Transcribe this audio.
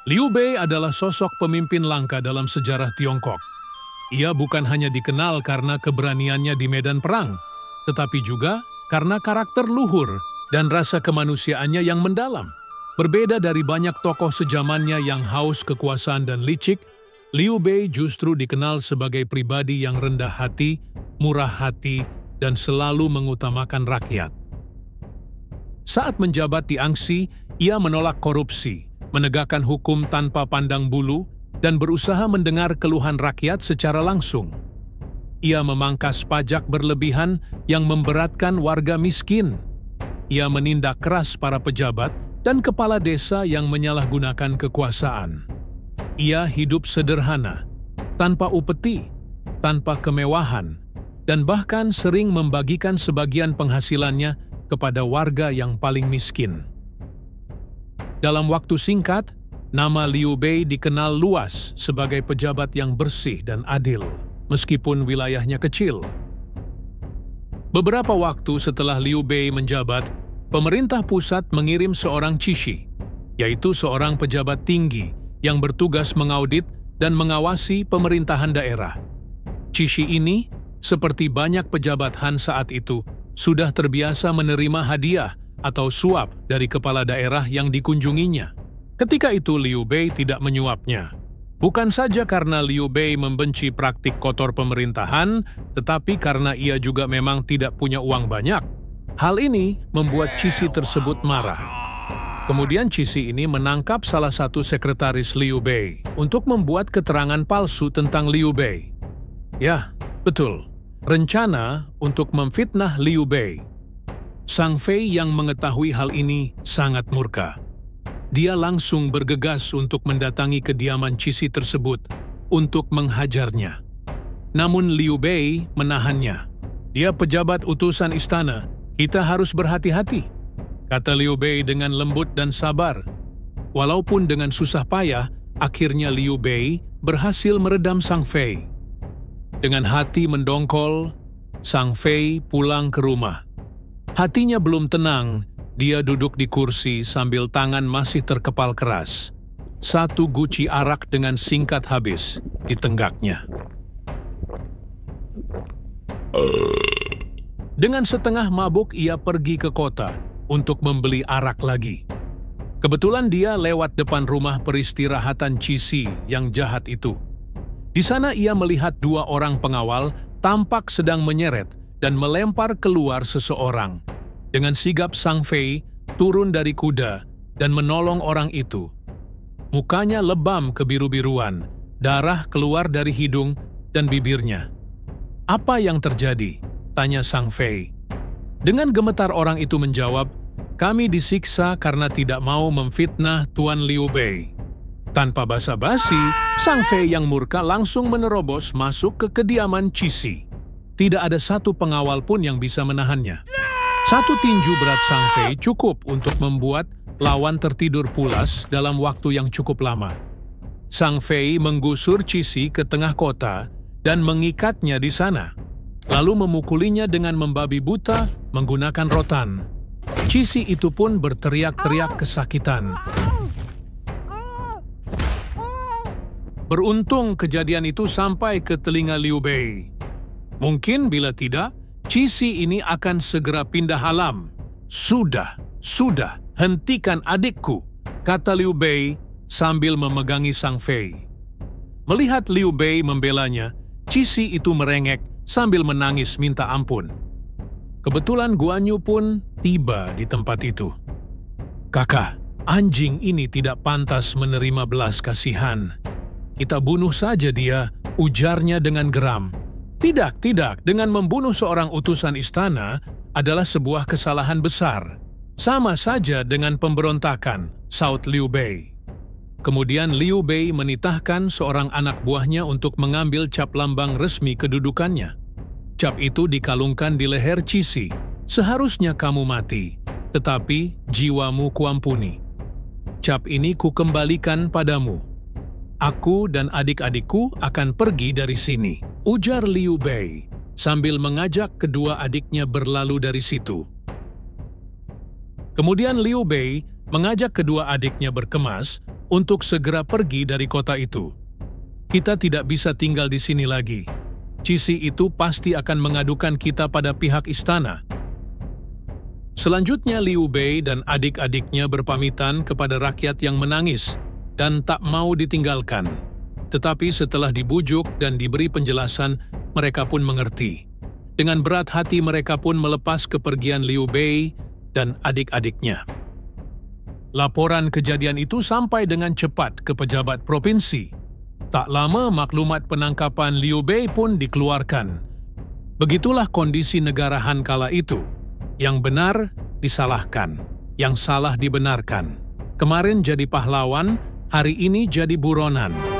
Liu Bei adalah sosok pemimpin langka dalam sejarah Tiongkok. Ia bukan hanya dikenal karena keberaniannya di medan perang, tetapi juga karena karakter luhur dan rasa kemanusiaannya yang mendalam. Berbeda dari banyak tokoh sejamannya yang haus kekuasaan dan licik, Liu Bei justru dikenal sebagai pribadi yang rendah hati, murah hati, dan selalu mengutamakan rakyat. Saat menjabat di Anxi, ia menolak korupsi, menegakkan hukum tanpa pandang bulu, dan berusaha mendengar keluhan rakyat secara langsung. Ia memangkas pajak berlebihan yang memberatkan warga miskin. Ia menindak keras para pejabat dan kepala desa yang menyalahgunakan kekuasaan. Ia hidup sederhana, tanpa upeti, tanpa kemewahan, dan bahkan sering membagikan sebagian penghasilannya kepada warga yang paling miskin. Dalam waktu singkat, nama Liu Bei dikenal luas sebagai pejabat yang bersih dan adil, meskipun wilayahnya kecil. Beberapa waktu setelah Liu Bei menjabat, pemerintah pusat mengirim seorang Cishi, yaitu seorang pejabat tinggi yang bertugas mengaudit dan mengawasi pemerintahan daerah. Cishi ini, seperti banyak pejabat Han saat itu, sudah terbiasa menerima hadiah atau suap dari kepala daerah yang dikunjunginya. Ketika itu Liu Bei tidak menyuapnya. Bukan saja karena Liu Bei membenci praktik kotor pemerintahan, tetapi karena ia juga memang tidak punya uang banyak. Hal ini membuat Cishi tersebut marah. Kemudian Cishi ini menangkap salah satu sekretaris Liu Bei untuk membuat keterangan palsu tentang Liu Bei. Ya, betul. Rencana untuk memfitnah Liu Bei. Zhang Fei yang mengetahui hal ini sangat murka. Dia langsung bergegas untuk mendatangi kediaman Cishi tersebut untuk menghajarnya. Namun Liu Bei menahannya. Dia pejabat utusan istana, kita harus berhati-hati, kata Liu Bei dengan lembut dan sabar. Walaupun dengan susah payah, akhirnya Liu Bei berhasil meredam Zhang Fei. Dengan hati mendongkol, Zhang Fei pulang ke rumah. Hatinya belum tenang, dia duduk di kursi sambil tangan masih terkepal keras. Satu guci arak dengan singkat habis ditenggaknya. Dengan setengah mabuk ia pergi ke kota untuk membeli arak lagi. Kebetulan dia lewat depan rumah peristirahatan Cishi yang jahat itu. Di sana ia melihat dua orang pengawal tampak sedang menyeret dan melempar keluar seseorang. Dengan sigap Zhang Fei turun dari kuda dan menolong orang itu. Mukanya lebam kebiru-biruan, darah keluar dari hidung dan bibirnya. Apa yang terjadi? Tanya Zhang Fei. Dengan gemetar orang itu menjawab, kami disiksa karena tidak mau memfitnah Tuan Liu Bei. Tanpa basa-basi, Zhang Fei yang murka langsung menerobos masuk ke kediaman Cishi. Tidak ada satu pengawal pun yang bisa menahannya. Satu tinju berat Zhang Fei cukup untuk membuat lawan tertidur pulas dalam waktu yang cukup lama. Zhang Fei menggusur Cishi ke tengah kota dan mengikatnya di sana, lalu memukulinya dengan membabi buta menggunakan rotan. Cishi itu pun berteriak-teriak kesakitan. Beruntung kejadian itu sampai ke telinga Liu Bei. Mungkin bila tidak, Cishi ini akan segera pindah alam. Sudah, hentikan adikku, kata Liu Bei sambil memegangi Zhang Fei. Melihat Liu Bei membelanya, Cishi itu merengek sambil menangis minta ampun. Kebetulan Guan Yu pun tiba di tempat itu. Kakak, anjing ini tidak pantas menerima belas kasihan. Kita bunuh saja dia, ujarnya dengan geram. Tidak, dengan membunuh seorang utusan istana adalah sebuah kesalahan besar. Sama saja dengan pemberontakan, saut Liu Bei. Kemudian Liu Bei menitahkan seorang anak buahnya untuk mengambil cap lambang resmi kedudukannya. Cap itu dikalungkan di leher Cishi. Seharusnya kamu mati, tetapi jiwamu kuampuni. Cap ini kukembalikan padamu. Aku dan adik-adikku akan pergi dari sini, ujar Liu Bei, sambil mengajak kedua adiknya berlalu dari situ. Kemudian Liu Bei mengajak kedua adiknya berkemas untuk segera pergi dari kota itu. Kita tidak bisa tinggal di sini lagi. Cixi itu pasti akan mengadukan kita pada pihak istana. Selanjutnya Liu Bei dan adik-adiknya berpamitan kepada rakyat yang menangis dan tak mau ditinggalkan. Tetapi setelah dibujuk dan diberi penjelasan, mereka pun mengerti. Dengan berat hati mereka pun melepas kepergian Liu Bei dan adik-adiknya. Laporan kejadian itu sampai dengan cepat ke pejabat provinsi. Tak lama maklumat penangkapan Liu Bei pun dikeluarkan. Begitulah kondisi negara Han kala itu. Yang benar disalahkan, yang salah dibenarkan. Kemarin jadi pahlawan, hari ini jadi buronan.